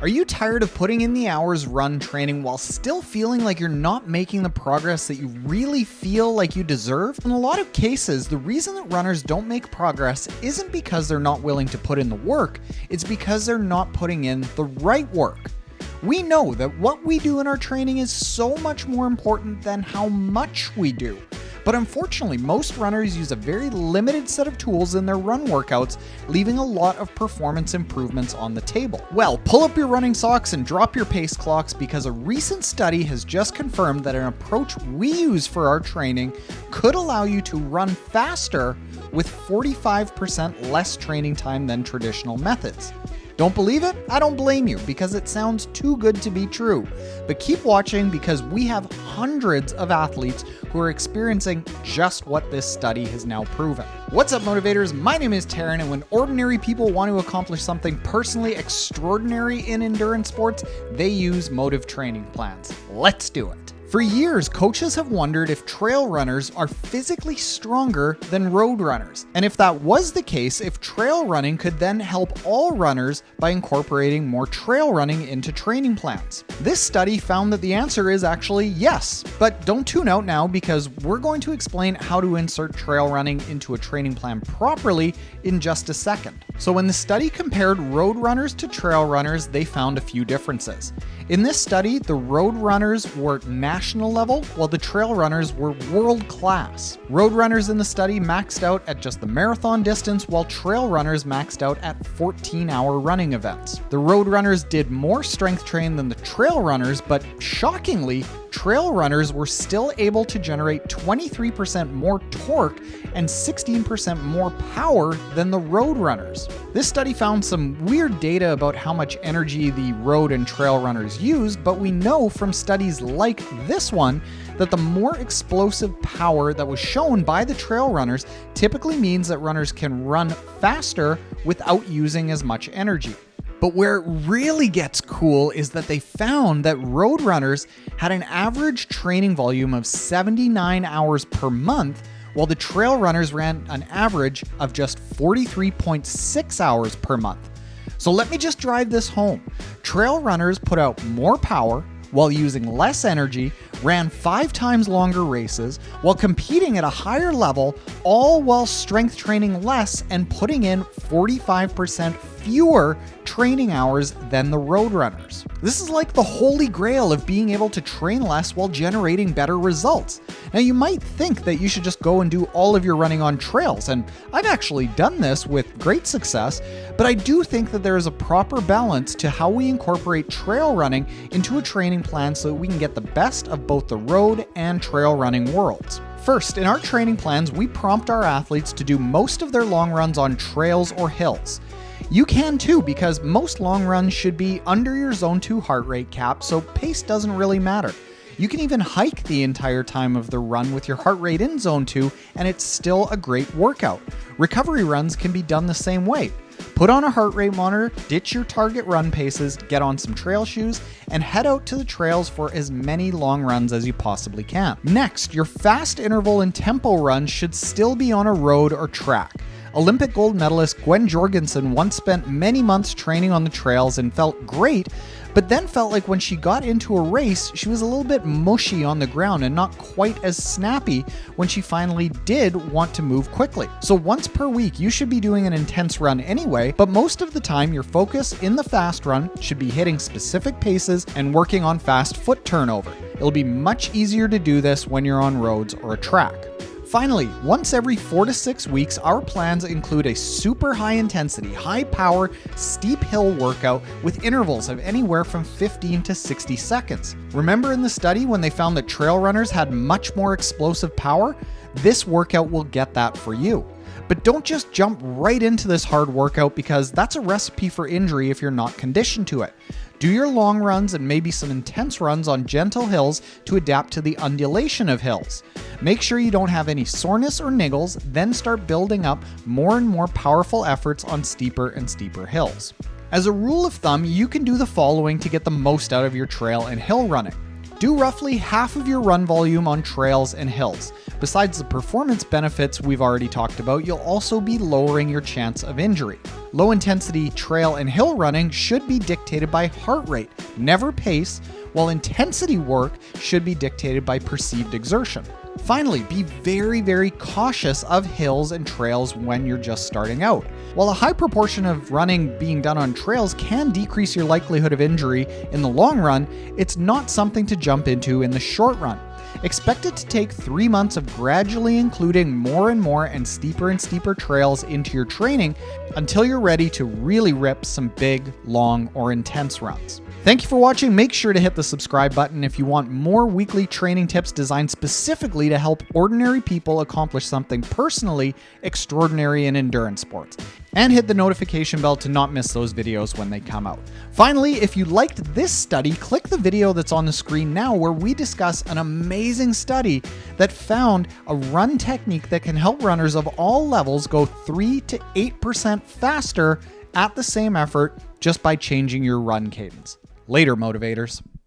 Are you tired of putting in the hours run training while still feeling like you're not making the progress that you really feel like you deserve? In a lot of cases, the reason that runners don't make progress isn't because they're not willing to put in the work, it's because they're not putting in the right work. We know that what we do in our training is so much more important than how much we do. But unfortunately, most runners use a very limited set of tools in their run workouts, leaving a lot of performance improvements on the table. Well, pull up your running socks and drop your pace clocks because a recent study has just confirmed that an approach we use for our training could allow you to run faster with 45% less training time than traditional methods. Don't believe it? I don't blame you because it sounds too good to be true. But keep watching because we have hundreds of athletes who are experiencing just what this study has now proven. What's up, motivators? My name is Taryn, and when ordinary people want to accomplish something personally extraordinary in endurance sports, they use motive training plans. Let's do it. For years, coaches have wondered if trail runners are physically stronger than road runners. And if that was the case, if trail running could then help all runners by incorporating more trail running into training plans. This study found that the answer is actually yes. But don't tune out now because we're going to explain how to insert trail running into a training plan properly in just a second. So when the study compared road runners to trail runners, they found a few differences. In this study, the road runners were national level, while the trail runners were world class. Road runners in the study maxed out at just the marathon distance, while trail runners maxed out at 14-hour running events. The road runners did more strength train than the trail runners, but shockingly, trail runners were still able to generate 23% more torque and 16% more power than the road runners. This study found some weird data about how much energy the road and trail runners used, but we know from studies like this one that the more explosive power that was shown by the trail runners typically means that runners can run faster without using as much energy. But where it really gets cool is that they found that road runners had an average training volume of 79 hours per month, while the trail runners ran an average of just 43.6 hours per month. So let me just drive this home. Trail runners put out more power while using less energy, ran 5 times longer races, while competing at a higher level, all while strength training less and putting in 45% fewer training hours than the road runners. This is like the holy grail of being able to train less while generating better results. Now, you might think that you should just go and do all of your running on trails, and I've actually done this with great success, but I do think that there is a proper balance to how we incorporate trail running into a training plan so that we can get the best of both the road and trail running worlds. First, in our training plans, we prompt our athletes to do most of their long runs on trails or hills. You can too, because most long runs should be under your zone 2 heart rate cap, so pace doesn't really matter. You can even hike the entire time of the run with your heart rate in zone 2, and it's still a great workout. Recovery runs can be done the same way. Put on a heart rate monitor, ditch your target run paces, get on some trail shoes, and head out to the trails for as many long runs as you possibly can. Next, your fast interval and tempo runs should still be on a road or track. Olympic gold medalist Gwen Jorgensen once spent many months training on the trails and felt great, but then felt like when she got into a race, she was a little bit mushy on the ground and not quite as snappy when she finally did want to move quickly. So once per week, you should be doing an intense run anyway, but most of the time, your focus in the fast run should be hitting specific paces and working on fast foot turnover. It'll be much easier to do this when you're on roads or a track. Finally, once every 4 to 6 weeks, our plans include a super high intensity, high power, steep hill workout with intervals of anywhere from 15 to 60 seconds. Remember in the study when they found that trail runners had much more explosive power? This workout will get that for you. But don't just jump right into this hard workout because that's a recipe for injury if you're not conditioned to it. Do your long runs and maybe some intense runs on gentle hills to adapt to the undulation of hills. Make sure you don't have any soreness or niggles, then start building up more and more powerful efforts on steeper and steeper hills. As a rule of thumb, you can do the following to get the most out of your trail and hill running. Do roughly half of your run volume on trails and hills. Besides the performance benefits we've already talked about, you'll also be lowering your chance of injury. Low intensity trail and hill running should be dictated by heart rate, never pace, while intensity work should be dictated by perceived exertion. Finally, be very, very cautious of hills and trails when you're just starting out. While a high proportion of running being done on trails can decrease your likelihood of injury in the long run, it's not something to jump into in the short run. Expect it to take 3 months of gradually including more and more and steeper trails into your training until you're ready to really rip some big, long, or intense runs. Thank you for watching. Make sure to hit the subscribe button if you want more weekly training tips designed specifically to help ordinary people accomplish something personally extraordinary in endurance sports. And hit the notification bell to not miss those videos when they come out. Finally, if you liked this study, click the video that's on the screen now where we discuss an amazing study that found a run technique that can help runners of all levels go 3 to 8% faster at the same effort just by changing your run cadence. Later, motivators.